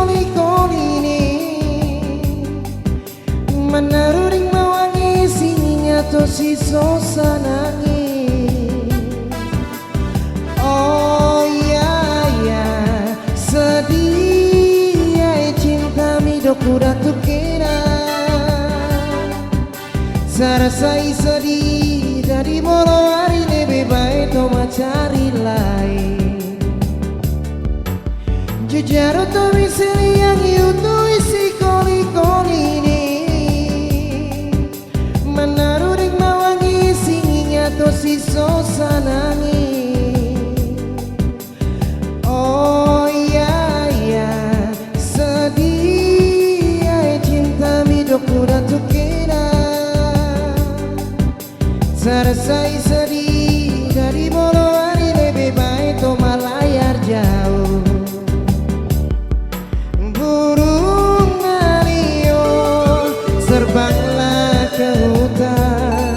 koli-koli ini menaruring mawangi singinya to si sosanangi. Oh ya ya sedih ya cinta mi doku datu kena sarasai sedih dari molo hari lebih baik to macari lain. Jujaro to miseri yang yutu isi koli-koli ini menaruring mawangi singinya to si sosanangi. Oh ya ya sedih ya cinta mi doku datu kena sarasai sedih dari molo hari lebih baik to malayar jauh. Terbanglah ke hutan,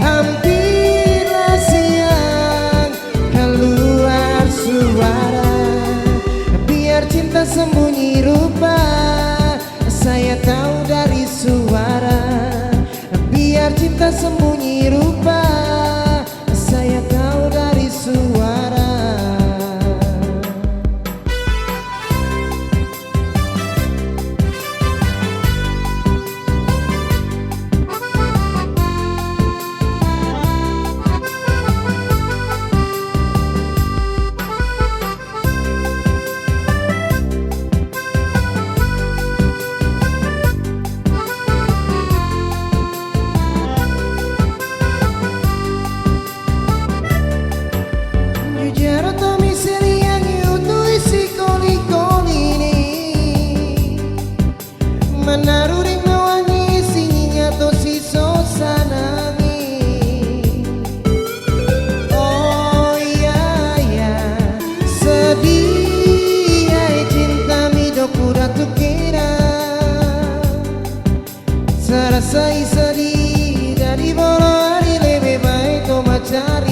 hampirlah siang keluar suara. Biar cinta sembunyi rupa, saya tahu dari suara. Biar cinta sembunyi rupa, saya tahu dari suara. Menaruring mawangi singinya to si sosanangi. Oh ya ya sedih ya cinta mi doku datu kena sarasai sedih dari molo hari lebih baik to macari